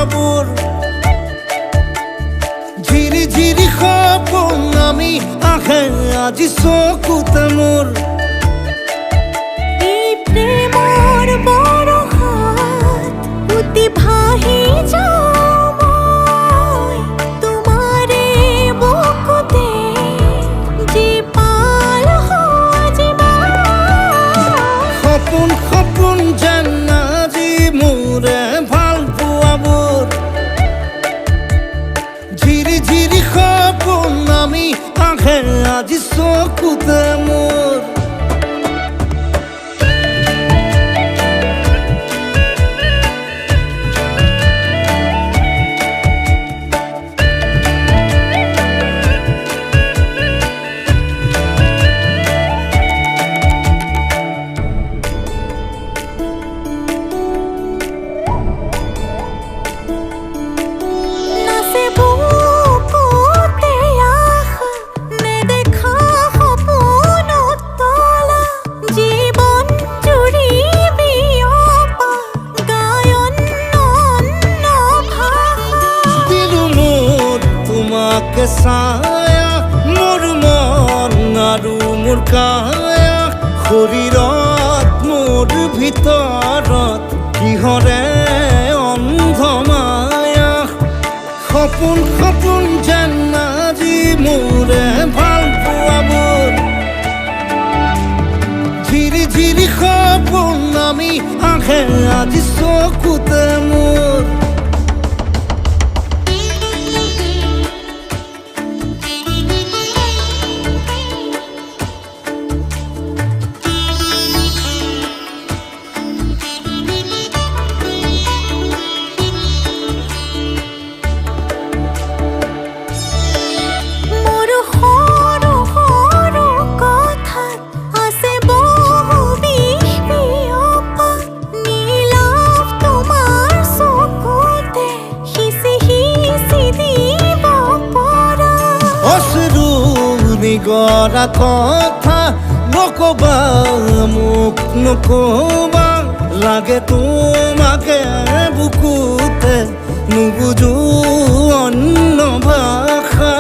আবুর ঝিরি ঝিরি সপোন আমি আহে আজি চকুতে মোৰ এই প্ৰেমৰ বৰষাত উটি ভাহি যাওঁ মই তোমাৰে বুকুতে জীপাল সজিবা সপোন সপোন যেন আজি মোৰে ভাল পোৱাবোৰ ঝিৰি ঝিৰি সপোন আমি আহে আজি চকুতে মোৰ ছায়া মোৰ মন আৰু মোৰ কায়া শৰীৰত মোৰ ভিতৰত কিহৰে অন্ধ মায়া সপোন সপোন যেন আজি মোৰে ভাল পোৱাবোৰ ঝিৰি ঝিৰি সপোন আমি আহে আজি চকুতে মোৰ গৰা কথা নকবা মোক নকবা লাগে তোমাকে বুকুতে নুবুজো অন্য ভাষা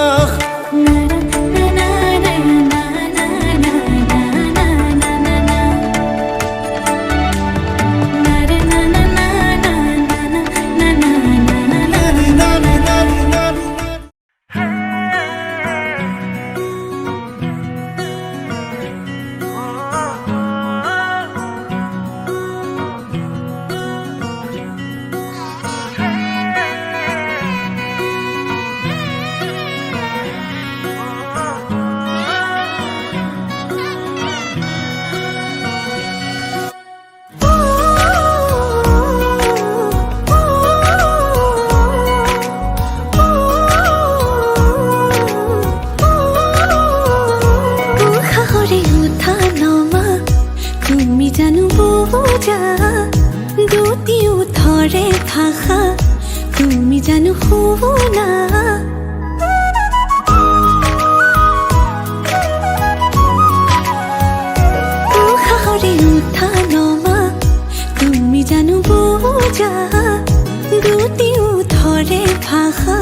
দুটিওঠৰে ভাষা তুমি জানো শুনা উশাহৰে উঠা নমা তুমি জানো বুজা দুটিওঠৰে ভাষা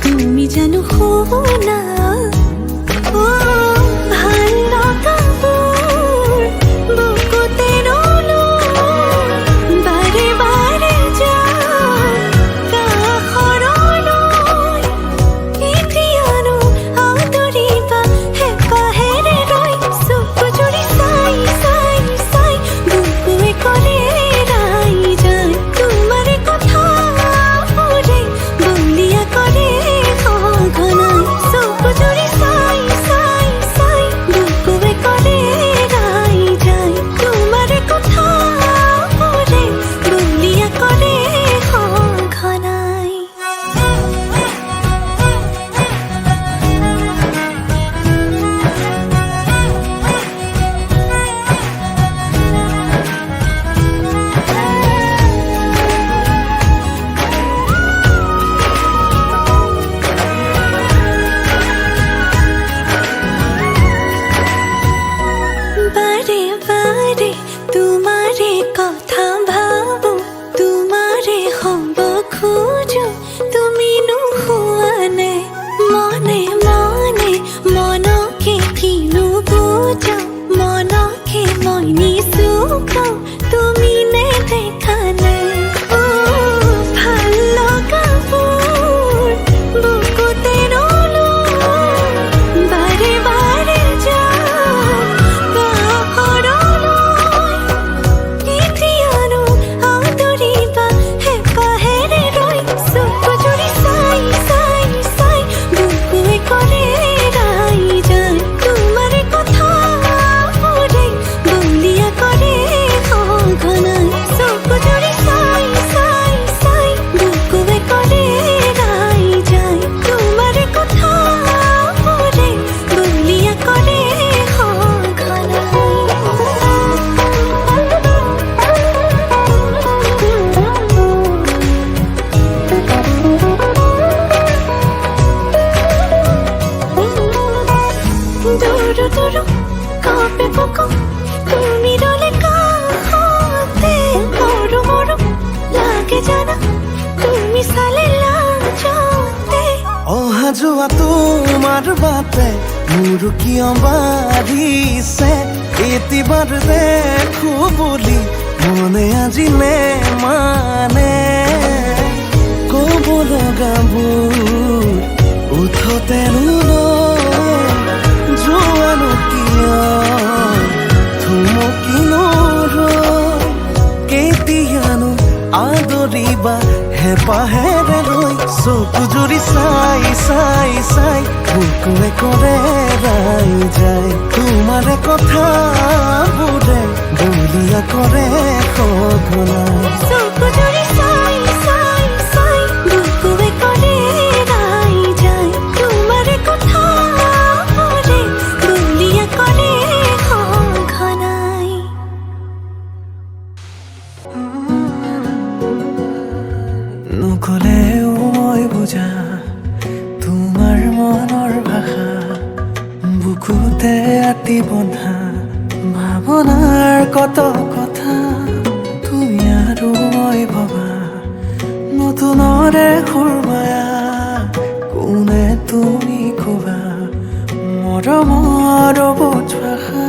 তুমি জানো শুনা ভাল লগাবোৰ বুকুতে ৰলো কথা ভাবো তোমারে হব খোঁজ মিছালে লাজতে অহা যোৱা তোমাৰ বাটে মোৰ কিয় বাঢ়িছে এতিবাৰ দেখো বুলি মনে আজি মানে ক'ব লগাবোৰ উঠতে যোৱানো কিয় থমকিনো কেতিয়ানো আদৰিবা হেঁপাহেৰে লৈ চকু জুৰি চাই চাই চাই বুকুৱে কৰে ৰাই যায় তোমাৰ কথাবোৰে বলিয়া কৰে সঘনাই চকু জুৰি চাই চাই চাই বুকুৱে কৰে ৰাই যায় তোমাৰ কথাবোৰে বলিয়া কৰে সঘনাই নকলেও মই বুজা তোমাৰ মনৰ ভাষা বুকুতে আতি বন্ধা ভাৱনাৰ কত কথা তুমি আৰু মই ভবা নতুনৰে সুৰমায়া কোনে তুমি কবা মৰমৰ বোধ ভাষা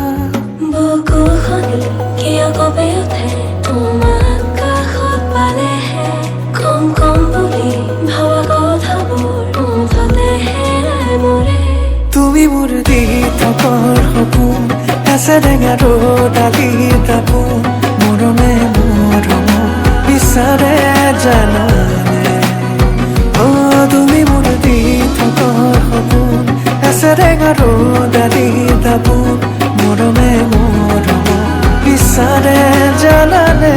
বুকুখনি কিয় কঁপি উঠে তোমাক কাষত পালেহে কম কম বুলি ভবা কথাবোৰ মুঠতে হেৰাই মৰে তুমি মোৰ দি থকৰ সপোন এচেৰেঙা ডালি দাপোন মৰমে মৰম বিচাৰে জানানে তুমি মোৰ দি থকৰ সপোন এচেৰেঙা ডালি দাপোন মৰমে মৰম বিচাৰে জানানে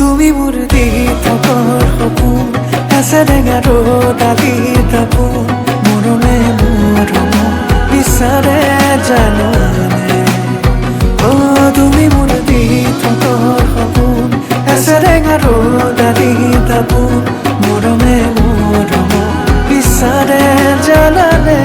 তুমি মোৰ দি থকৰ সপোন এচেৰেঙা ডালি দাপোন মৰমে মৰম বিচাৰে জানানে তুমি মোৰ দি থকৰ সপোন এচেৰেঙা ডালি দাপোন মৰমে মৰম বিচাৰে জানানে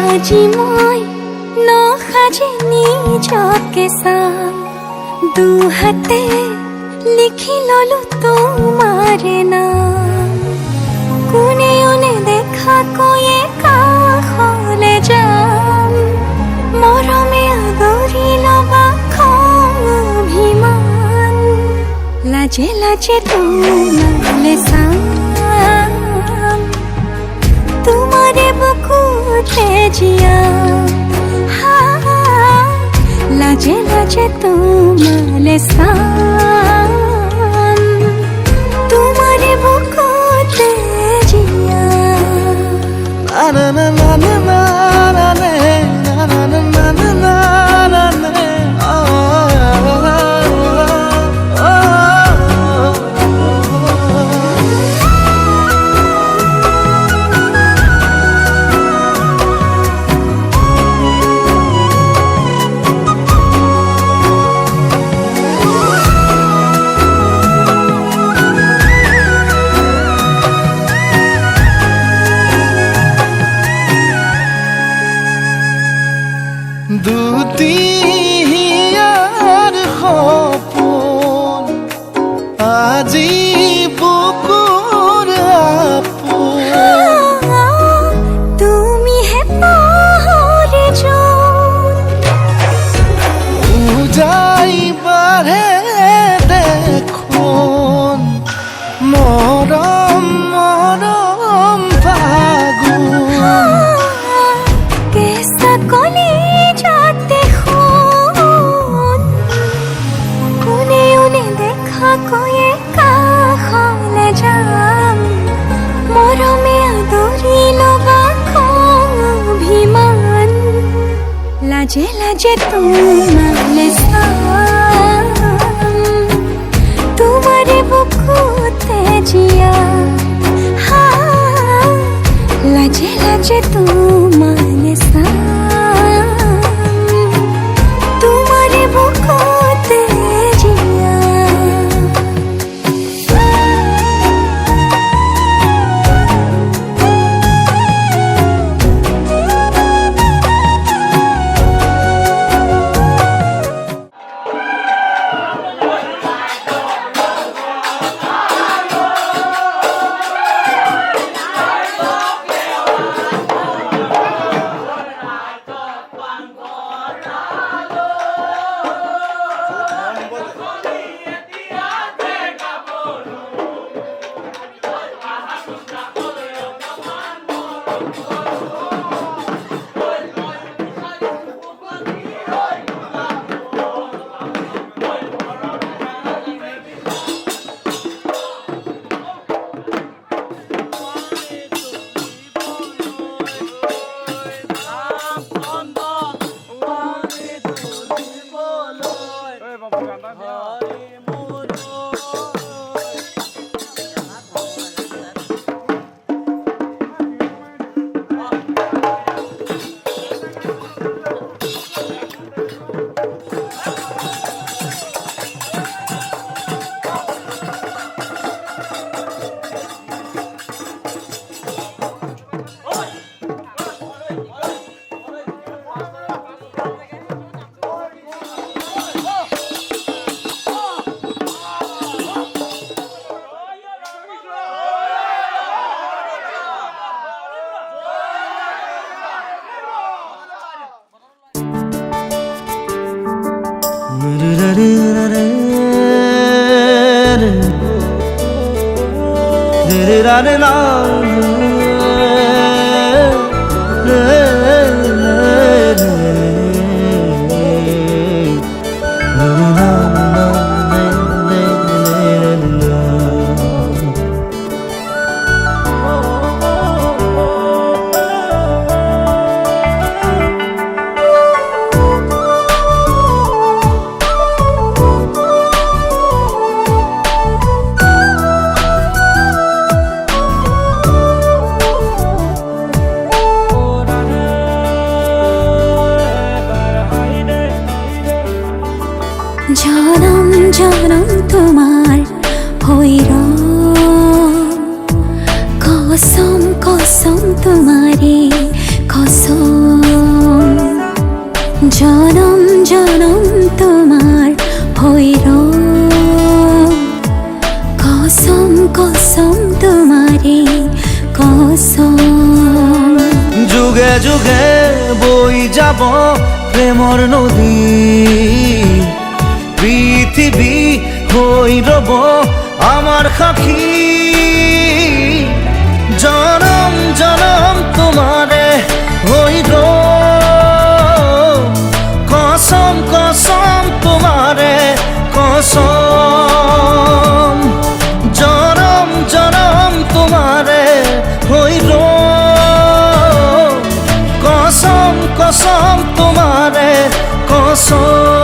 আজি মই নসাজি নিজকে চাম দুহাতে লিখি ললো তোমাৰে নাম কোনেও নেদেখা কৈয়ে কাষলে যাম মৰমে আদৰি লবা খং অভিমান লাজে লাজে তোমালে চাম তোমারে বুকুতে জিয়া লাজে লাজে তোমালে সাম তোমারে বুকুতে Zia na na na na na na na na na na na na na na আজি বুকুর আপু তুমি হে পাহরে যোন যাই বাড়ে দেখুন মরম মরম ফাগুন कैसा कली जाते खून कोने उन्हें देखा कोई काखले जाम मोरो में अधूरी लोबा को अभिमान लाजे लाजे तुम माले साम तुम्हारे बुकुते जिया हाँ लाजे लाजे तुम माने साम तुम्हारे बुकुते जिया জনম জনম তোমার হইর কসম কসম তোমারে কসম জনম জনম তোমার হইর কসম কসম তোমারে কসম যুগে যুগে বই যাব প্রেমর নদী পৃথিবী হই রব আমার সাক্ষী জনম জনম তোমারে হইর কসম কসম তোমারে কসম জনম জনম তোমারে হইর কসম কসম তোমারে কসম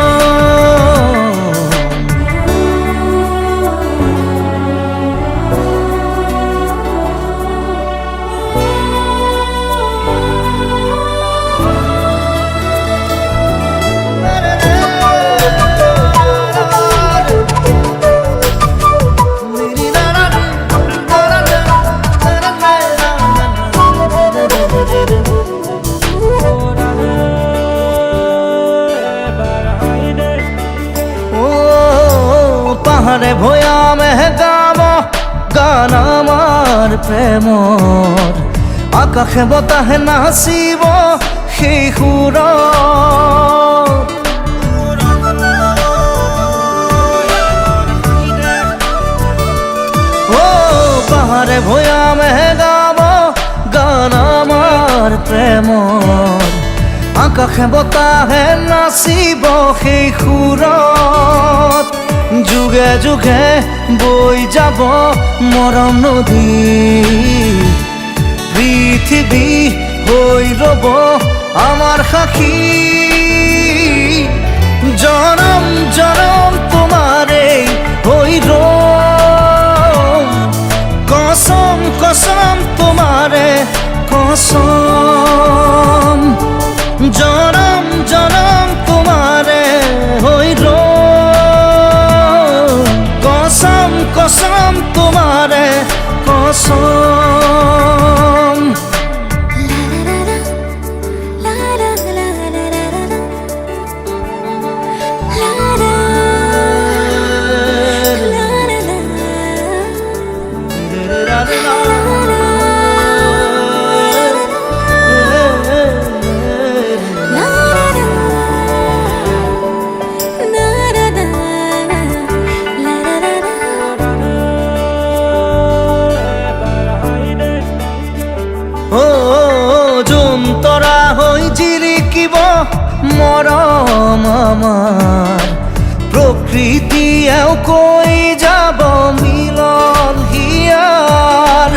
পাহাড়ে ভয়ামে গাব গান আমার প্রেমর, আকাশে বতাহে নাচিব সেই সুৰত। ও পাহাড়ে ভয়ামে গাব গান আমার প্রেমর, আকাশে বতাহে নাচিব সেই সুৰত। যুগে যুগে বৈ যাব মৰম নদী, পৃথিৱী হৈ ৰব আমাৰ সাক্ষী। জনম জনম তোমাৰে হৈ ৰম, কসম কসম তোমাৰে কসম। জনম জনম তোমাৰে হৈ ৰম, কসম কসম তোমাৰে কসম। ও জোন তৰা হৈ জিৰিকিব মৰম আমাৰ, প্ৰকৃতিয়েও কৈ যাব মিলন হিয়াৰ।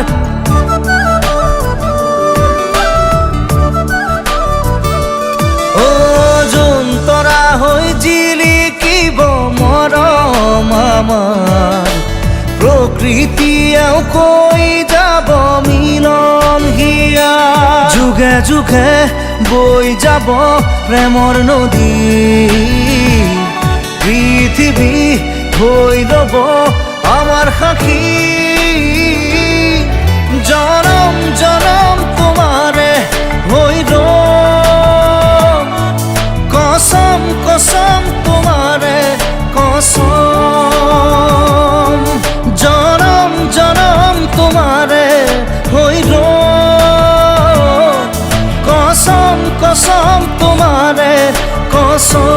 ও জোন তৰা হৈ জিৰিকিব মৰম আমাৰ, প্ৰকৃতিয়েও কৈ যাব মিলন হিয়া। যুগে যুগে বৈ যাব প্ৰেমৰ নদী, পৃথিৱী হৈ ৰব আমাৰ সাক্ষী। জনম জনম তোমাৰে হৈ ৰম, কসম কসম তোমাৰে কসম। জনম জনম তোমাৰে হৈ ৰম, কসম কসম তোমাৰে কসম।